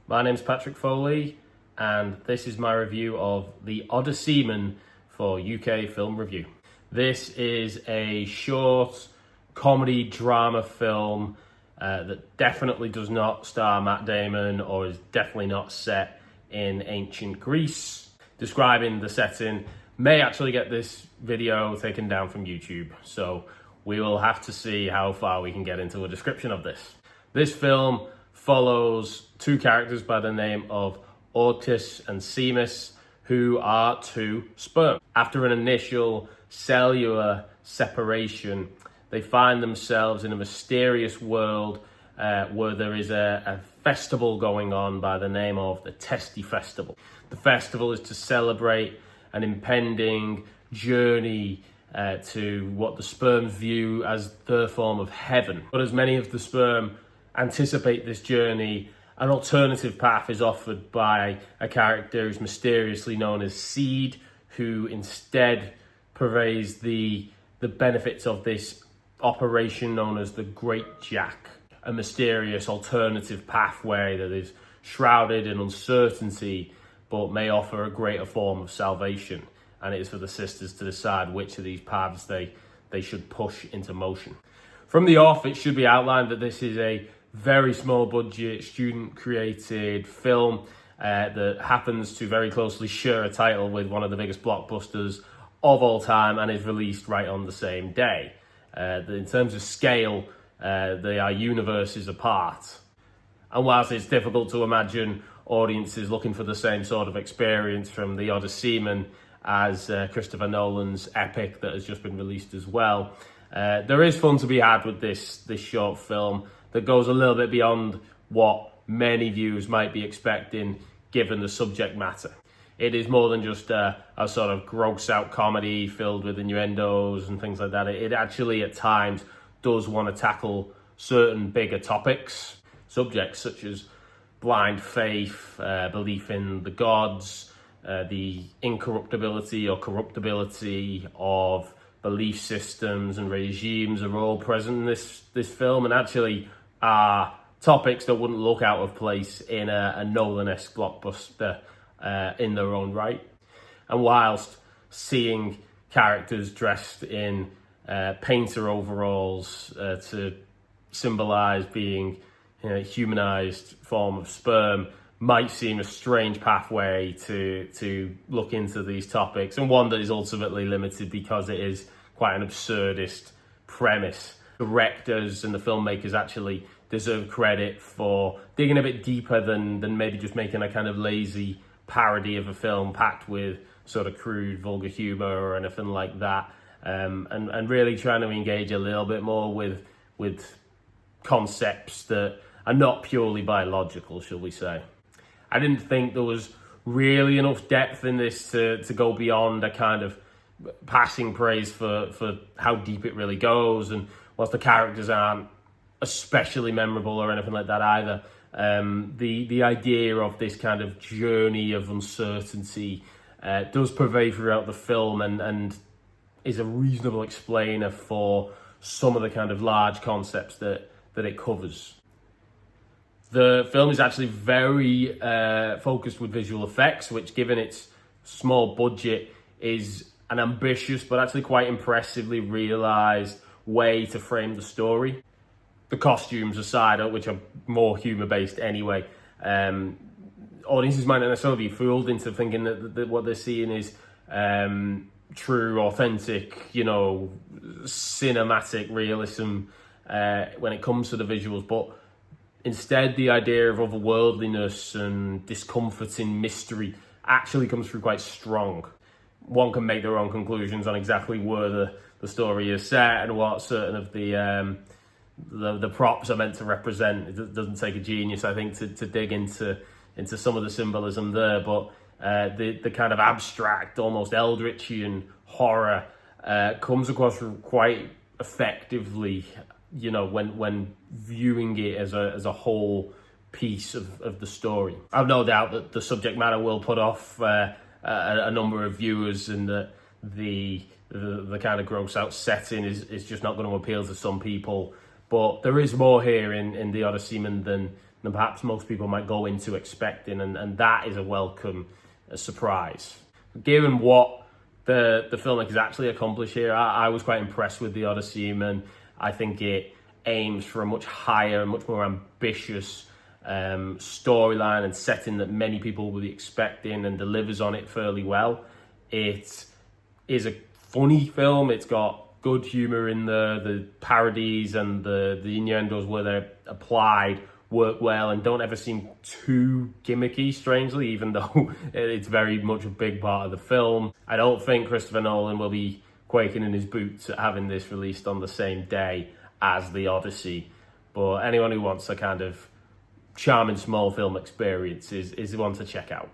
My name's Patrick Foley, and this is my review of the Odyssemen for UK Film Review. This is a short comedy drama film that definitely does not star Matt Damon or is definitely not set in ancient Greece. Describing the setting may actually get this video taken down from YouTube, so we will have to see how far we can get into a description of this. This film follows two characters by the name of Orchis and Semes, who are two sperm. After an initial cellular separation, they find themselves in a mysterious world where there is a festival going on by the name of the Testy Festival. The festival is to celebrate an impending journey to what the sperm view as their form of heaven. But as many of the sperm anticipate this journey, an alternative path is offered by a character who's mysteriously known as Seed, who instead purveys the benefits of this operation known as the Great Jac, a mysterious alternative pathway that is shrouded in uncertainty but may offer a greater form of salvation. And it is for the sisters to decide which of these paths they should push into motion. From the off, it should be outlined that this is a very small budget, student created film that happens to very closely share a title with one of the biggest blockbusters of all time and is released right on the same day. In terms of scale, they are universes apart. And whilst it's difficult to imagine audiences looking for the same sort of experience from the Odyssemen as Christopher Nolan's epic that has just been released as well, there is fun to be had with this short film that goes a little bit beyond what many viewers might be expecting given the subject matter. It is more than just a sort of gross out comedy filled with innuendos and things like that. It actually at times does want to tackle certain bigger topics, subjects such as blind faith, belief in the gods, the incorruptibility or corruptibility of belief systems and regimes are all present in this film, and actually are topics that wouldn't look out of place in a Nolan-esque blockbuster in their own right. And whilst seeing characters dressed in painter overalls to symbolise being a humanised form of sperm might seem a strange pathway to look into these topics, and one that is ultimately limited because it is quite an absurdist premise. The directors and the filmmakers actually deserve credit for digging a bit deeper than maybe just making a kind of lazy parody of a film packed with sort of crude, vulgar humour or anything like that, and really trying to engage a little bit more with concepts that are not purely biological, shall we say. I didn't think there was really enough depth in this to go beyond a kind of passing praise for how deep it really goes, and whilst the characters aren't especially memorable or anything like that either, the idea of this kind of journey of uncertainty does pervade throughout the film and is a reasonable explainer for some of the kind of large concepts that it covers. The film is actually very focused with visual effects, which given its small budget is an ambitious but actually quite impressively realised way to frame the story. The costumes aside, which are more humour-based anyway, audiences might not necessarily be fooled into thinking that what they're seeing is true, authentic, cinematic realism when it comes to the visuals, but instead the idea of otherworldliness and discomforting mystery actually comes through quite strong. One can make their own conclusions on exactly where the story is set and what certain of the props are meant to represent. It doesn't take a genius, I think, to dig into some of the symbolism there, but the kind of abstract, almost eldritchian horror comes across quite effectively, when viewing it as a whole piece of the story. I've no doubt that the subject matter will put off a number of viewers, and that the kind of gross out setting is just not going to appeal to some people. But there is more here in the Odyssemen than perhaps most people might go into expecting, and that is a welcome surprise. Given what the filmmakers actually accomplished here, I was quite impressed with the Odyssemen. I think it aims for a much higher and much more ambitious storyline and setting that many people will be expecting, and delivers on it fairly well. It is a funny film. It's got good humor in the parodies and the innuendos where they're applied work well and don't ever seem too gimmicky, strangely, even though it's very much a big part of the film. I don't think Christopher Nolan will be quaking in his boots at having this released on the same day as the Odyssey, but anyone who wants a kind of charming small film experience is one to check out.